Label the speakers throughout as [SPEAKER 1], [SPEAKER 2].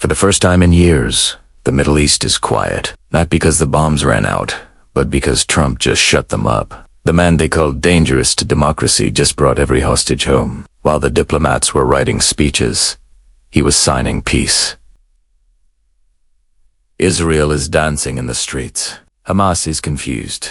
[SPEAKER 1] For the first time in years, the Middle East is quiet, not because the bombs ran out, but because Trump just shut them up. The man they called dangerous to democracy just brought every hostage home. While the diplomats were writing speeches, he was signing peace. Israel is dancing in the streets. Hamas is confused,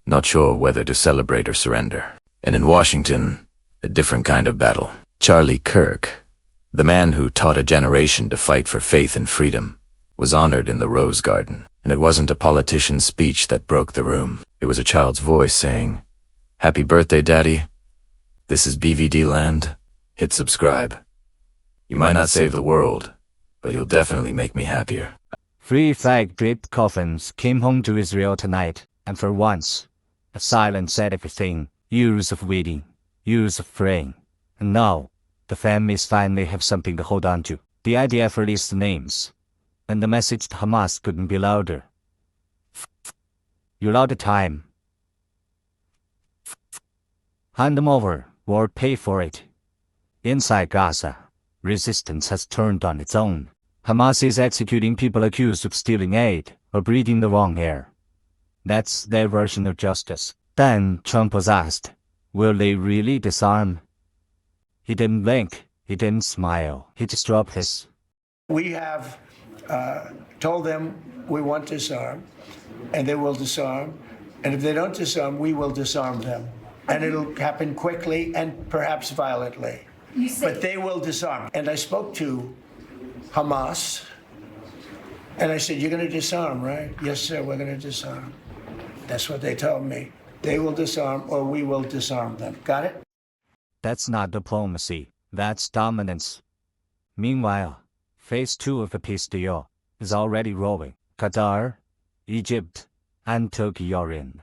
[SPEAKER 1] not sure whether to celebrate or surrender. And in Washington, a different kind of battle. Charlie Kirk, the man who taught a generation to fight for faith and freedom, was honored in the Rose Garden. And it wasn't a politician's speech that broke the room. It was a child's voice saying, "Happy birthday, Daddy. This is BVD LAND. Hit subscribe. You might not save the world, but you'll definitely make me happier."
[SPEAKER 2] 3 flag-draped coffins came home to Israel tonight, and for once, a silence said everything. Years of waiting, years of praying, and now, the families finally have something to hold on to. The IDF released the names, and the message to Hamas couldn't be louder. You're out of time. Hand them over, or pay for it. Inside Gaza, resistance has turned on its own. Hamas is executing people accused of stealing aid or breathing the wrong air. That's their version of justice. Then Trump was asked, will they really disarm? He didn't blink, he didn't smile, he just dropped his.
[SPEAKER 3] We have told them we want to disarm, and they will disarm, and if they don't disarm, we will disarm them. And it'll happen quickly and perhaps violently. But they will disarm. And I spoke to Hamas, and I said, "You're going to disarm, right?" "Yes, sir, we're going to disarm." That's what they told me. They will disarm, or we will disarm them. Got it?
[SPEAKER 2] That's not diplomacy, that's dominance. Meanwhile, phase 2 of the peace deal is already rolling. Qatar, Egypt, and Turkey are in.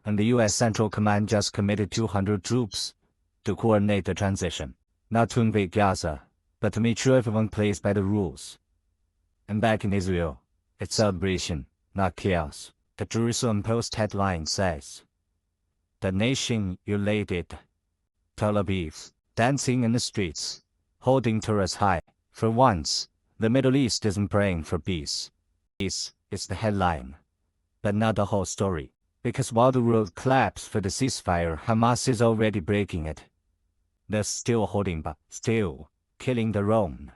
[SPEAKER 2] And the U.S. Central Command just committed 200 troops to coordinate the transition, not to invade Gaza, but to make sure everyone plays by the rules. And back in Israel, it's celebration, not chaos. The Jerusalem Post headline says, "The nation elated. Tel Aviv, dancing in the streets, holding Torahs high. For once, the Middle East isn't praying for peace." Peace is the headline, but not the whole story. Because while the world claps for the ceasefire, Hamas is already breaking it. They're still holding back, still killing their own.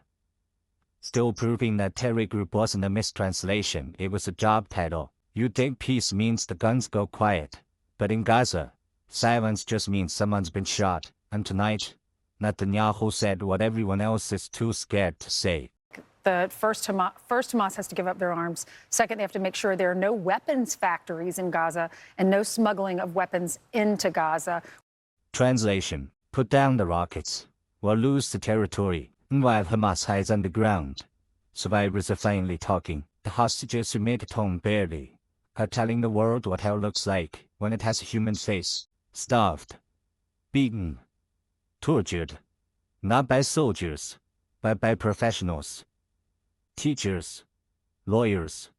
[SPEAKER 2] Still proving that terror group wasn't a mistranslation, it was a job title. You'd think peace means the guns go quiet, but in Gaza, silence just means someone's been shot. And tonight, Netanyahu said what everyone else is too scared to say.
[SPEAKER 4] First, Hamas has to give up their arms. Second, they have to make sure there are no weapons factories in Gaza and no smuggling of weapons into Gaza.
[SPEAKER 2] Translation: put down the rockets, or lose the territory. And while Hamas hides underground, survivors are finally talking. The hostages who made it home barely are telling the world what hell looks like when it has a human face. Starved, beaten, tortured, not by soldiers, but by professionals. Teachers, lawyers,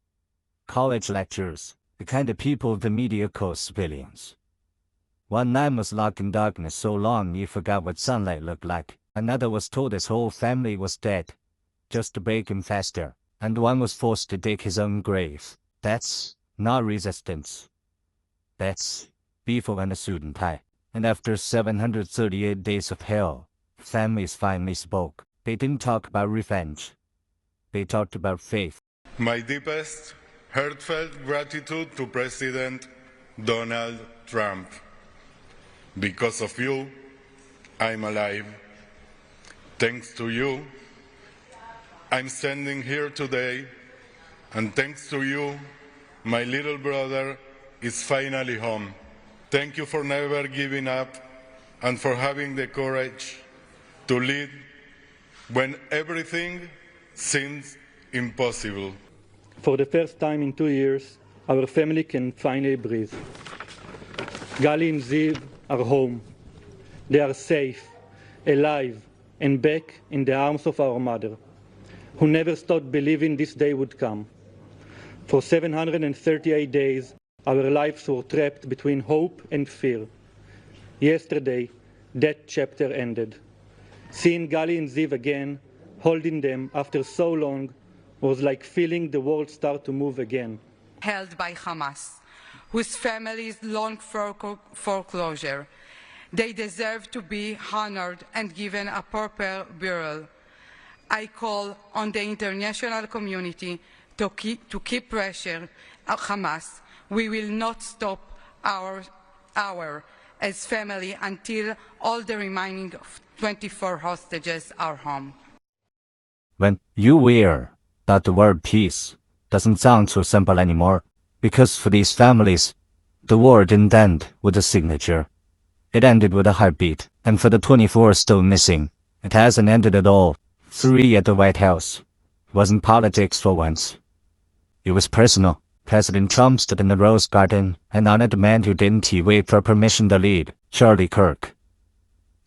[SPEAKER 2] college lecturers, the kind of people the media calls civilians. One man was locked in darkness so long he forgot what sunlight looked like. Another was told his whole family was dead, just to break him faster. And one was forced to dig his own grave. That's not resistance. That's beefle and a suit and tie. And after 738 days of hell, families finally spoke. They didn't talk about revenge. They talked about faith.
[SPEAKER 5] My deepest, heartfelt gratitude to President Donald Trump. Because of you, I'm alive. Thanks to you, I'm standing here today, and thanks to you, my little brother is finally home. Thank you for never giving up and for having the courage to lead when everything seems impossible.
[SPEAKER 6] For the first time in 2 years, our family can finally breathe. Gali and Ziv are home. They are safe, alive, and back in the arms of our mother, who never stopped believing this day would come. For 738 days, our lives were trapped between hope and fear. Yesterday, that chapter ended. Seeing Gali and Ziv again, holding them after so long, was like feeling the world start to move again.
[SPEAKER 7] Held by Hamas, whose families long for foreclosure. They deserve to be honored and given a proper burial. I call on the international community to keep pressure at Hamas. We will not stop our as family until all the remaining 24 hostages are home.
[SPEAKER 2] When you hear that the word peace doesn't sound so simple anymore, because for these families, the war didn't end with a signature. It ended with a heartbeat, and for the 24 still missing, it hasn't ended at all. 3 at the White House. It wasn't politics for once. It was personal. President Trump stood in the Rose Garden and honored the man who didn't wait for permission to lead, Charlie Kirk.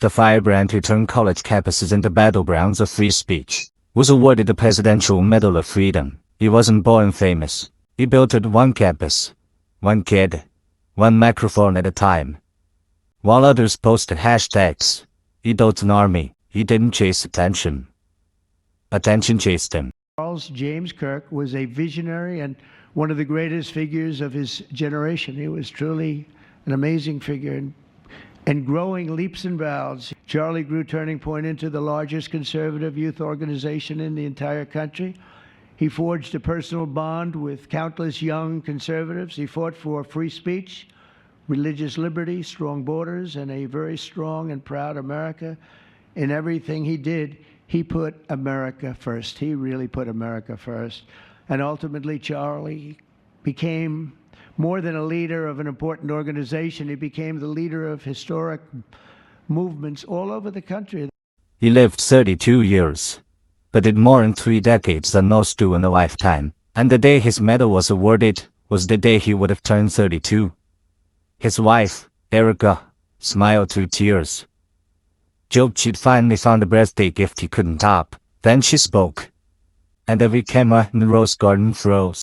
[SPEAKER 2] The firebrand who turned college campuses into battlegrounds of free speech was awarded the Presidential Medal of Freedom. He wasn't born famous. He built it one campus, one kid, one microphone at a time. While others posted hashtags, he built an army. He didn't chase attention. Attention chased him.
[SPEAKER 3] Charles James Kirk was a visionary and one of the greatest figures of his generation. He was truly an amazing figure and growing leaps and bounds. Charlie grew Turning Point into the largest conservative youth organization in the entire country. He forged a personal bond with countless young conservatives. He fought for free speech, religious liberty, strong borders, and a very strong and proud America. In everything he did, he put America first. He really put America first. And ultimately, Charlie became more than a leader of an important organization. He became the leader of historic movements all over the country.
[SPEAKER 2] He lived 32 years, but did more in 3 decades than most do in a lifetime. And the day his medal was awarded was the day he would have turned 32. His wife, Erica, smiled through tears. Joked she'd finally found a birthday gift he couldn't top. Then she spoke, and every camera in the Rose Garden froze.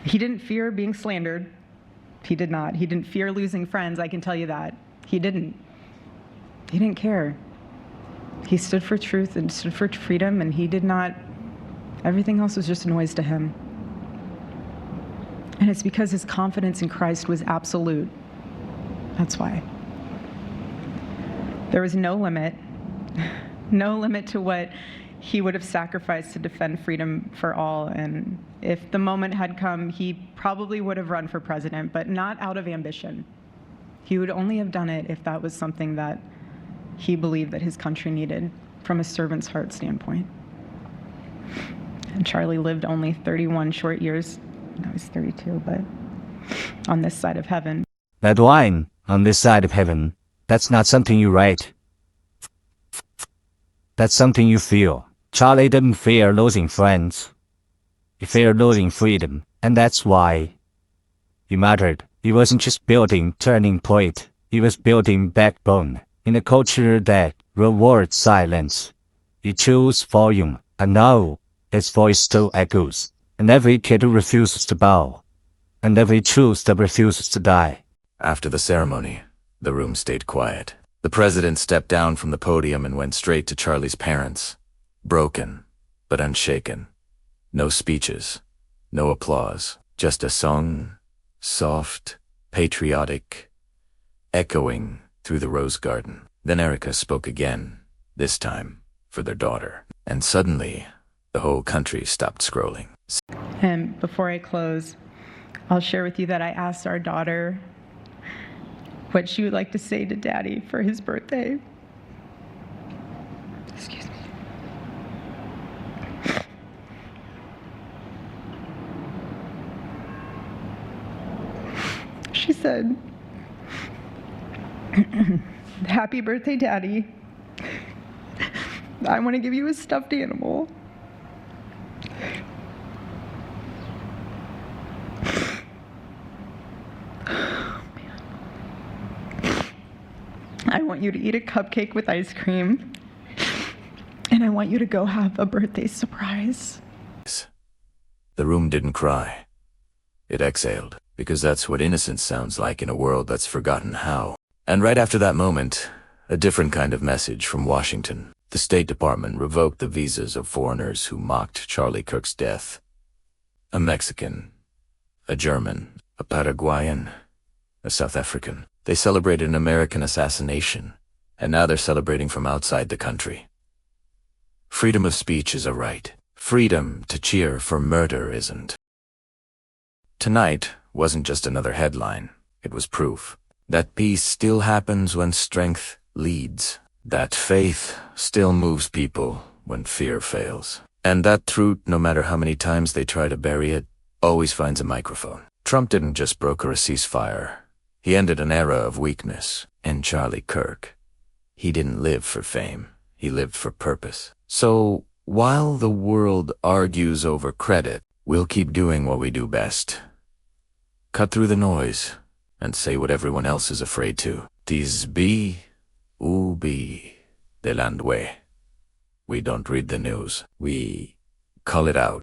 [SPEAKER 8] He didn't fear being slandered. He did not. He didn't fear losing friends, I can tell you that. He didn't. He didn't care. He stood for truth and stood for freedom, and he did not. Everything else was just noise to him. And it's because his confidence in Christ was absolute. That's why. There was no limit to what he would have sacrificed to defend freedom for all. And if the moment had come, he probably would have run for president, but not out of ambition. He would only have done it if that was something that he believed that his country needed from a servant's heart standpoint. And Charlie lived only 31 short years. No, he's 32, but on this side of heaven.
[SPEAKER 2] That line, on this side of heaven, that's not something you write. That's something you feel. Charlie didn't fear losing friends. He feared losing freedom, and that's why he mattered. He wasn't just building Turning Point. He was building backbone in a culture that rewards silence. He chose volume, and now his voice still echoes. And every kid who refuses to bow, and every truth that refuses to die.
[SPEAKER 1] After the ceremony, the room stayed quiet. The president stepped down from the podium and went straight to Charlie's parents, broken but unshaken. No speeches, no applause, just a song, soft, patriotic, echoing through the Rose Garden. Then Erica spoke again, this time for their daughter. And suddenly, the whole country stopped scrolling.
[SPEAKER 8] And before I close, I'll share with you that I asked our daughter what she would like to say to Daddy for his birthday. Excuse me. She said, "Happy birthday, Daddy. I want to give you a stuffed animal." "I want you to eat a cupcake with ice cream, and I want you to go have a birthday surprise."
[SPEAKER 1] The room didn't cry. It exhaled, because that's what innocence sounds like in a world that's forgotten how. And right after that moment, a different kind of message from Washington. The State Department revoked the visas of foreigners who mocked Charlie Kirk's death. A Mexican, a German, a Paraguayan, a South African. They celebrated an American assassination, and now they're celebrating from outside the country. Freedom of speech is a right. Freedom to cheer for murder isn't. Tonight wasn't just another headline. It was proof that peace still happens when strength leads, that faith still moves people when fear fails, and that truth, no matter how many times they try to bury it, always finds a microphone. Trump didn't just broker a ceasefire. He ended an era of weakness. And Charlie Kirk, he didn't live for fame. He lived for purpose. So, while the world argues over credit, we'll keep doing what we do best. Cut through the noise and say what everyone else is afraid to. BVD LAND. We don't read the news. We call it out.